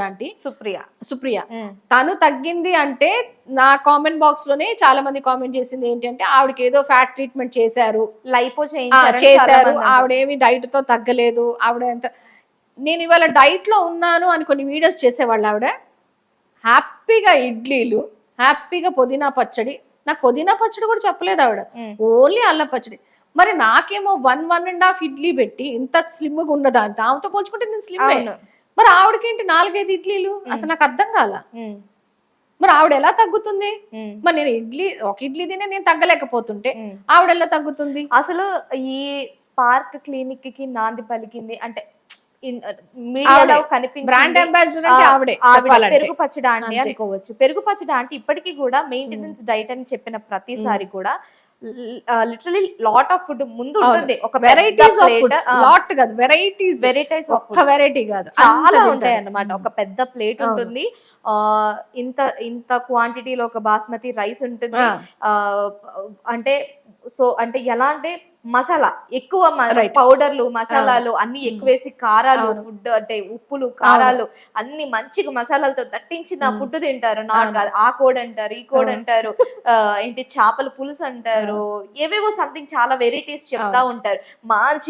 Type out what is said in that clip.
Aunty Supriya Supriya తను తగ్గింది అంటే నా కామెంట్ బాక్స్ లోనే చాలా మంది కామెంట్ చేసింది ఏంటంటే ఆవిడకి ఏదో ఫ్యాట్ ట్రీట్మెంట్ చేశారు, లైపో చేశారు, ఆవిడేమి డైట్ తో తగ్గలేదు, ఆవిడ ఎంత నేను ఇవాళ డైట్ లో ఉన్నాను అని కొన్ని వీడియోస్ చేసేవాళ్ళు. ఆవిడ హ్యాపీగా ఇడ్లీలు, హ్యాపీగా పుదీనా పచ్చడి, నాకు పుదీనా పచ్చడి కూడా చెప్పలేదు ఆవిడ, ఓన్లీ అల్లం పచ్చడి. మరి నాకేమో 1.5 ఇడ్లీ పెట్టి ఇంత స్లిమ్గా ఉన్నదాంత ఆమెతో పోల్చుకుంటే నేను స్లిమ్. మరి ఆవిడకేంటి 4-5 ఇడ్లీలు? అసలు నాకు అర్థం కాల. మరి ఆవిడ ఎలా తగ్గుతుంది? మరి నేను ఒక ఇడ్లీ తినే నేను తగ్గలేకపోతుంటే ఆవిడ ఎలా తగ్గుతుంది? అసలు ఈ స్పార్క్ క్లినిక్ కి నాంది పలికింది అంటే మీడియాలో కనిపించే బ్రాండ్ అంబాసిడర్ అంటే ఆవిడే. పెరుగు పచ్చడి ఆంటీ అనుకోవచ్చు. పెరుగు పచ్చడి ఆంటీ ఇప్పటికీ కూడా మెయింటెనెన్స్ డైట్ అని చెప్పిన ప్రతిసారి కూడా లిటరలీ లాట్ ఆఫ్ ఫుడ్ ముందు ఉంటుంది. ఒక వెరైటీస్ ఆఫ్ ఫుడ్, లాట్ కాదు వెరైటీస్ ఆఫ్ ఫుడ్, వెరైటీ కాదు చాలా ఉంటాయి అన్నమాట. ఒక పెద్ద ప్లేట్ ఉంటుంది, ఇంత క్వాంటిటీలో ఒక బాస్మతి రైస్ ఉంటుంది. అంటే అంటే ఎలా అంటే మసాలా ఎక్కువ, పౌడర్లు మసాలాలు అన్ని ఎక్కువేసి, కారాలు, ఫుడ్ అంటే ఉప్పులు కారాలు అన్ని మంచిగా మసాలాలతో దట్టించిన ఫుడ్ తింటారు. ఆ కోడ్ అంటారు, ఈ కోడ్ అంటారు, ఏంటి చేపల పులుసు అంటారు, ఏవేవో సంథింగ్ చాలా వెరైటీస్ చెప్తా ఉంటారు. మంచి